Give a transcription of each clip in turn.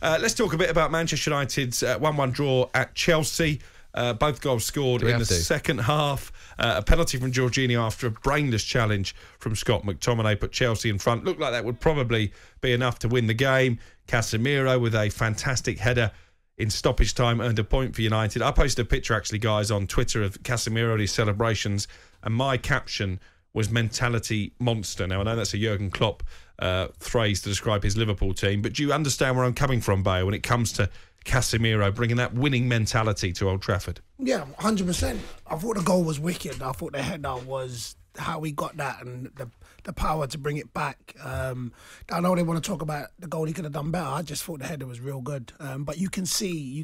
Let's talk a bit about Manchester United's 1-1 draw at Chelsea. Both goals scored in the second half. A penalty from Jorginho after a brainless challenge from Scott McTominay put Chelsea in front. Looked like that would probably be enough to win the game. Casemiro with a fantastic header in stoppage time earned a point for United. I posted a picture, actually, guys, on Twitter of Casemiro and his celebrations, and my caption was mentality monster. Now, I know that's a Jurgen Klopp phrase to describe his Liverpool team, but do you understand where I'm coming from, Bale, when it comes to Casemiro bringing that winning mentality to Old Trafford? Yeah, 100%. I thought the goal was wicked. I thought the header was how he got that and the power to bring it back. I know they want to talk about the goal he could have done better. I just thought the header was real good. But you can see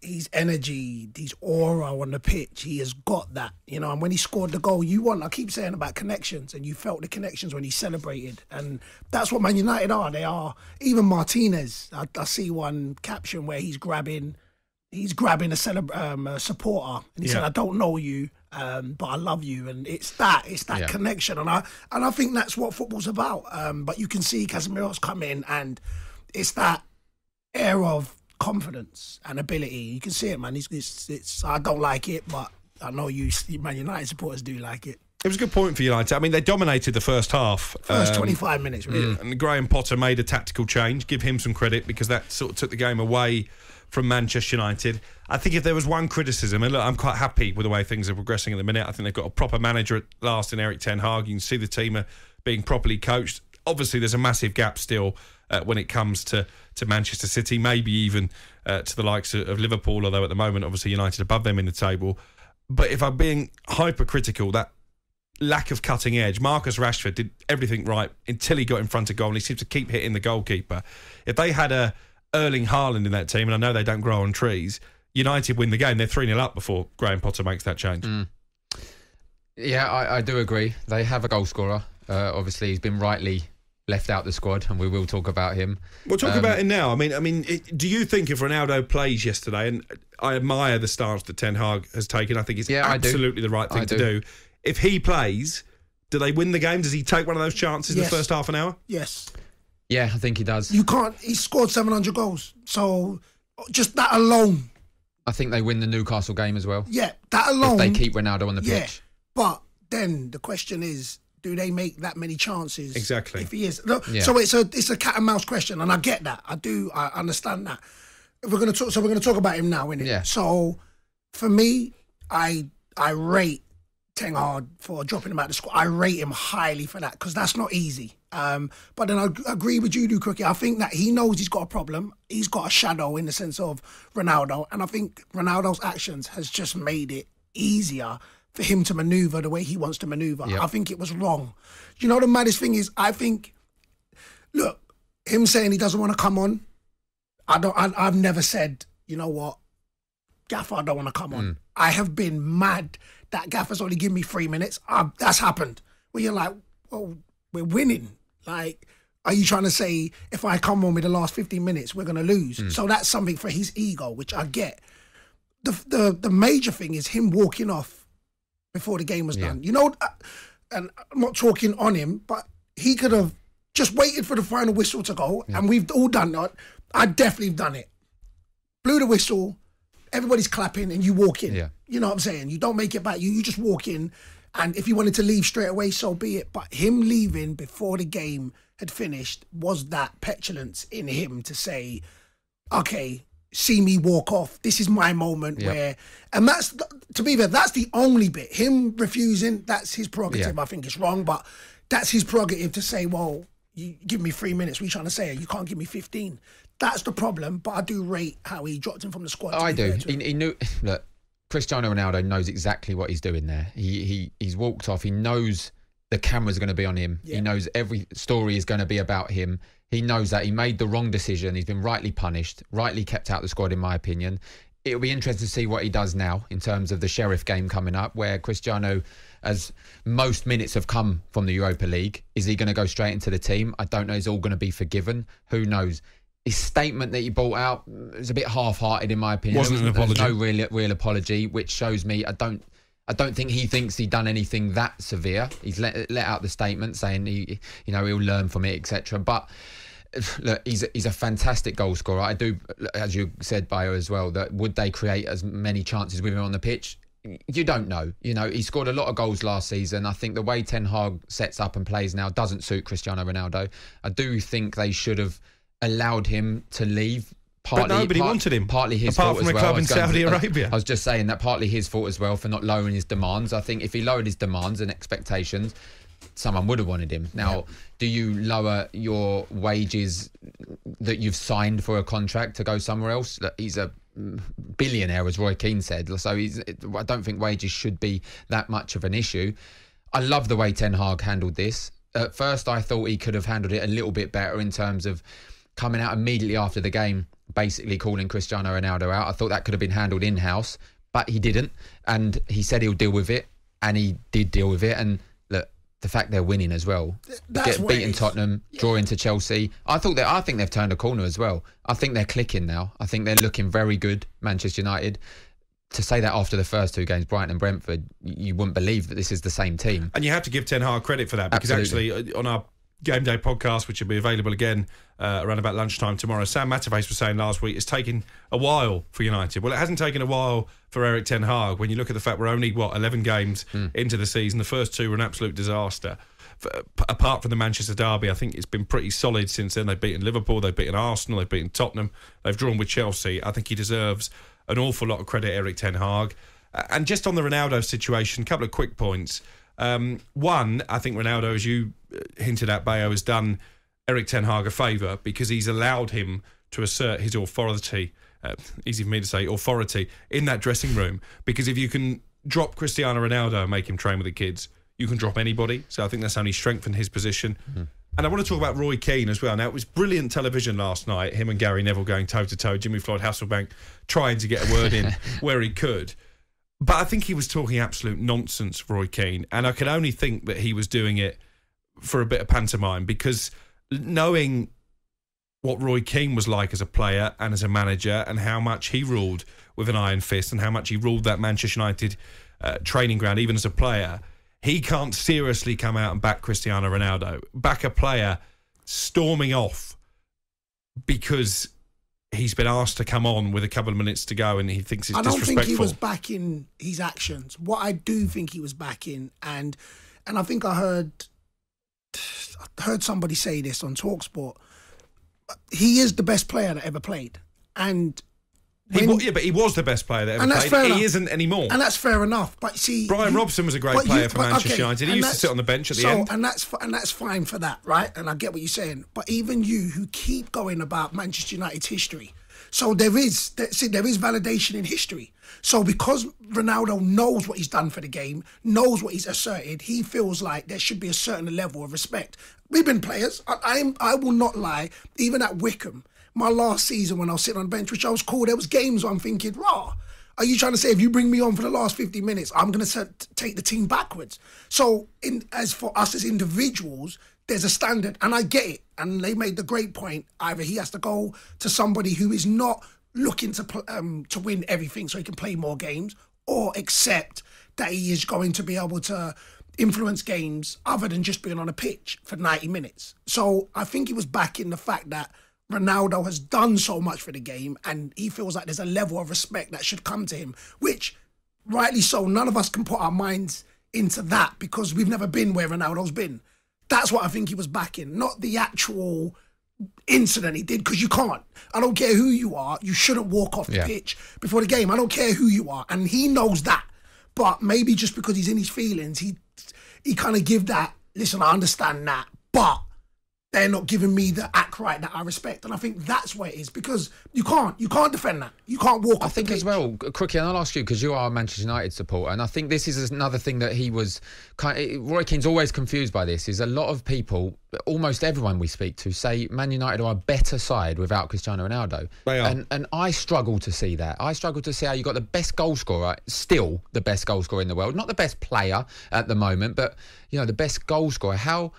his energy, his aura on the pitch. He has got that, and when he scored the goal, I keep saying about connections, and you felt the connections when he celebrated, and that's what Man United are. They are. Even Martinez, I see one caption where he's grabbing a supporter, and he said, "I don't know you, but I love you," and it's that connection, and I think that's what football's about. But you can see Casemiro's come in, and it's that air of confidence and ability. You can see it, man. It's I don't like it, but I know you Man United supporters do like it. It was a good point for United. I mean, they dominated the first half. First 25 minutes, really. And Graham Potter made a tactical change. Give him some credit, because that sort of took the game away from Manchester United. I think if there was one criticism, and look, I'm quite happy with the way things are progressing at the minute. I think they've got a proper manager at last in Erik ten Hag. You can see the team are being properly coached. Obviously, there's a massive gap still when it comes to Manchester City, maybe even to the likes of Liverpool, although at the moment, obviously, United above them in the table. But if I'm being hypercritical, that lack of cutting edge, Marcus Rashford did everything right until he got in front of goal, and he seems to keep hitting the goalkeeper. If they had a Erling Haaland in that team, and I know they don't grow on trees, United win the game. They're 3-0 up before Graham Potter makes that change. Yeah, I do agree. They have a goal scorer. Obviously, he's been rightly left out the squad, and we will talk about him. We'll talk about him now. I mean, do you think if Ronaldo plays yesterday, and I admire the stance that Ten Hag has taken, I think it's absolutely the right thing to do. If he plays, do they win the game? Does he take one of those chances in the first half an hour? Yes. Yeah, I think he does. You can't. He scored 700 goals, so just that alone. I think they win the Newcastle game as well. Yeah, that alone. If they keep Ronaldo on the pitch. But then the question is, do they make that many chances? Exactly. If he is, so it's a cat and mouse question, and I get that. I understand that. If we're going to talk about him now, innit? Yeah. So for me, I rate Ten Hag for dropping him out of the squad. I rate him highly for that, because that's not easy. But then I agree with you, Crookie. I think that he knows he's got a problem. He's got a shadow in the sense of Ronaldo, and I think Ronaldo's actions has just made it easier for him to manoeuvre the way he wants to manoeuvre. Yep. I think it was wrong. You know, the maddest thing is, I think, look, him saying he doesn't want to come on, I've never said, you know what, Gaffer, I don't want to come on. I have been mad that Gaffer's only given me 3 minutes. That's happened. Where you're like, well, we're winning. Like, are you trying to say if I come on with the last 15 minutes, we're going to lose? So that's something for his ego, which I get. The major thing is him walking off before the game was done. You know, and I'm not talking on him, but he could have just waited for the final whistle to go, and we've all done that. I definitely have done it. Blew the whistle, everybody's clapping, and you walk in. Yeah. You know what I'm saying? You don't make it back. You just walk in, and if you wanted to leave straight away, so be it. But him leaving before the game had finished was that petulance in him to say, okay, see me walk off. This is my moment where... And that's, to be fair, that's the only bit. Him refusing, that's his prerogative. I think it's wrong, but that's his prerogative to say, well, you give me 3 minutes. What are you trying to say? You can't give me 15. That's the problem, but I do rate how he dropped him from the squad. I do. He knew... Look, Cristiano Ronaldo knows exactly what he's doing there. He's walked off. He knows the camera's going to be on him. He knows every story is going to be about him. He knows that he made the wrong decision. He's been rightly punished, rightly kept out of the squad, in my opinion. It'll be interesting to see what he does now in terms of the Sheriff game coming up, where Cristiano, as most minutes have come from the Europa League, is he going to go straight into the team? I don't know. Is all going to be forgiven? Who knows? His statement that he brought out was a bit half-hearted, in my opinion. Wasn't an apology. There was no real apology, which shows me I don't think he thinks he'd done anything that severe. He's let out the statement saying he'll learn from it, etc. But look, he's a fantastic goal scorer. I do, as you said, Bayo, as well, that would they create as many chances with him on the pitch? You don't know. You know, he scored a lot of goals last season. I think the way Ten Hag sets up and plays now doesn't suit Cristiano Ronaldo. I do think they should have allowed him to leave. But nobody wanted him. Partly his apart fault from as a well. club in Saudi Arabia. I was just saying that partly his fault as well for not lowering his demands. I think if he lowered his demands and expectations, someone would have wanted him. Now, do you lower your wages that you've signed for a contract to go somewhere else? He's a billionaire, as Roy Keane said. So I don't think wages should be that much of an issue. I love the way Ten Hag handled this. At first, I thought he could have handled it a little bit better in terms of coming out immediately after the game, basically calling Cristiano Ronaldo out. I thought that could have been handled in-house, but he didn't. And he said he'll deal with it, and he did deal with it. And look, the fact they're winning as well, beating Tottenham, drawing to Chelsea. I think they've turned a corner as well. I think they're clicking now. I think they're looking very good, Manchester United. To say that after the first two games, Brighton and Brentford, you wouldn't believe that this is the same team. And you have to give Ten Hag credit for that, because actually on our Game Day podcast, which will be available again around about lunchtime tomorrow, Sam Matterface was saying last week it's taken a while for United. Well, it hasn't taken a while for Erik Ten Hag. When you look at the fact we're only 11 games into the season, the first two were an absolute disaster. Apart from the Manchester derby, I think it's been pretty solid since then. They've beaten Liverpool, they've beaten Arsenal, they've beaten Tottenham, they've drawn with Chelsea. I think he deserves an awful lot of credit, Erik Ten Hag. And just on the Ronaldo situation, a couple of quick points. One, I think Ronaldo, as you hinted at, Bayo, has done Erik Ten Hag a favour because he's allowed him to assert his authority, easy for me to say, authority, in that dressing room. Because if you can drop Cristiano Ronaldo and make him train with the kids, you can drop anybody. So I think that's only strengthened his position. And I want to talk about Roy Keane as well. Now, it was brilliant television last night, him and Gary Neville going toe-to-toe, Jimmy Floyd Hasselbank trying to get a word in where he could. But I think he was talking absolute nonsense, Roy Keane. And I can only think that he was doing it for a bit of pantomime, because knowing what Roy Keane was like as a player and as a manager, and how much he ruled with an iron fist, and how much he ruled that Manchester United training ground, even as a player, he can't seriously come out and back Cristiano Ronaldo. Back a player storming off because he's been asked to come on with a couple of minutes to go and he thinks it's disrespectful. I don't think he was backing his actions. What I do think he was backing, and I think I heard somebody say this on talkSPORT, he is the best player that ever played. And but he was the best player that ever played. He isn't anymore. And that's fair enough. But see, Brian Robson was a great player for Manchester United. He used to sit on the bench at the end. And that's fine for that, right? And I get what you're saying. But even you who keep going about Manchester United's history, so there is validation in history. So because Ronaldo knows what he's done for the game, knows what he's asserted, he feels like there should be a certain level of respect. We've been players. I will not lie. Even at Wickham, my last season when I was sitting on the bench, which I was cool, there was games where I'm thinking, rah, are you trying to say if you bring me on for the last 50 minutes, I'm going to take the team backwards? So as for us as individuals, there's a standard, and I get it. And they made the great point. Either he has to go to somebody who is not looking to win everything so he can play more games, or accept that he is going to be able to influence games other than just being on a pitch for 90 minutes. So I think he was backing the fact that Ronaldo has done so much for the game, and he feels like there's a level of respect that should come to him, which, rightly so, none of us can put our minds into that because we've never been where Ronaldo's been. That's what I think he was backing, not the actual incident he did, because you can't. I don't care who you are, you shouldn't walk off the pitch before the game. I don't care who you are, and he knows that. But maybe just because he's in his feelings, he kind of give that, listen, I understand that, but they're not giving me the act right that I respect. And I think that's where it is, because you can't defend that. You can't walk off the pitch. I think as well, Crookie, and I'll ask you, because you are a Manchester United supporter, and I think this is another thing that he was Roy Keane's always confused by this, is a lot of people, almost everyone we speak to, say Man United are a better side without Cristiano Ronaldo. They are. And I struggle to see that. I struggle to see how you got the best goal scorer, still the best goal scorer in the world, not the best player at the moment, but the best goal scorer. How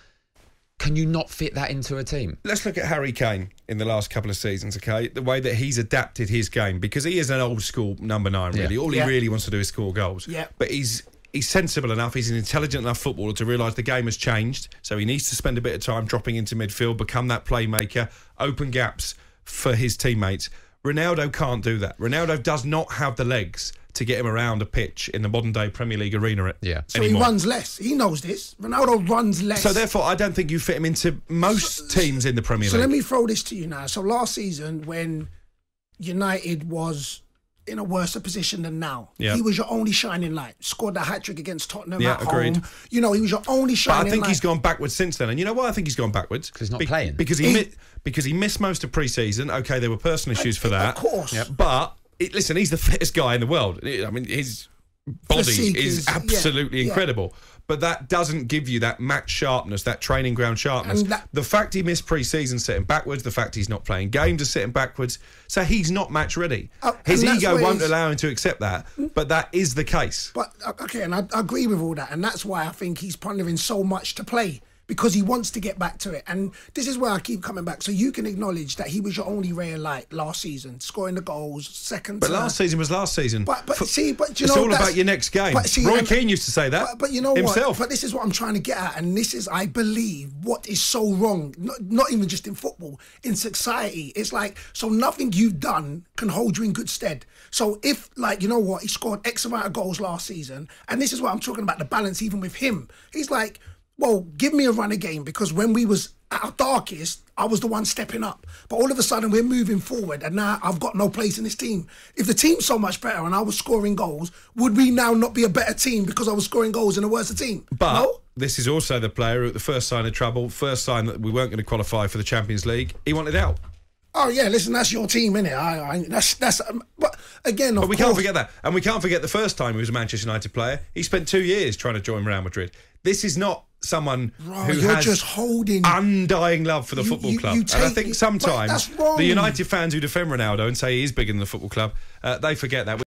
can you not fit that into a team? Let's look at Harry Kane in the last couple of seasons, okay? The way that he's adapted his game, because he is an old school number 9, really. All he really wants to do is score goals. Yeah. But he's he's sensible enough, he's an intelligent enough footballer to realise the game has changed, so he needs to spend a bit of time dropping into midfield, become that playmaker, open gaps for his teammates. Ronaldo can't do that. Ronaldo does not have the legs to get him around a pitch in the modern day Premier League arena. So he runs less. He knows this. Ronaldo runs less. So therefore, I don't think you fit him into most teams in the Premier League. So let me throw this to you now. So last season, when United was in a worse position than now, he was your only shining light. Scored a hat-trick against Tottenham at home. You know, he was your only shining light. But I think he's gone backwards since then. And you know why I think he's gone backwards? Because he's not playing. Because he missed most of pre-season. Okay, there were personal issues for that. Of course. But listen, he's the fittest guy in the world. I mean, his body is absolutely incredible. But that doesn't give you that match sharpness, that training ground sharpness. The fact he missed pre-season set him backwards, the fact he's not playing games is set him backwards. So he's not match ready. His ego won't allow him to accept that, but that is the case. But, okay, and I agree with all that. And that's why I think he's pondering so much to play, because he wants to get back to it. And this is where I keep coming back. So you can acknowledge that he was your only ray of light last season, scoring the goals, second. But last season was last season. But you know, it's all about your next game. Roy Keane used to say that. But you know himself. What? But this is what I'm trying to get at, and this is, I believe, what is so wrong. Not even just in football, in society. It's like, so nothing you've done can hold you in good stead. So if, like, you know what, he scored X amount of goals last season, and this is what I'm talking about, the balance even with him. He's like, well, give me a run again, because when we was at our darkest, I was the one stepping up. But all of a sudden, we're moving forward, and now I've got no place in this team. If the team's so much better and I was scoring goals, would we now not be a better team because I was scoring goals in a worse team? But no? This is also the player who, at the first sign of trouble, first sign that we weren't going to qualify for the Champions League, he wanted out. Oh yeah, listen, that's your team, innit? That's. But again, but we can't forget that, and we can't forget the first time he was a Manchester United player. He spent 2 years trying to join Real Madrid. This is not someone who has just holding undying love for the football club. And I think sometimes the United fans who defend Ronaldo and say he's bigger than the football club, they forget that.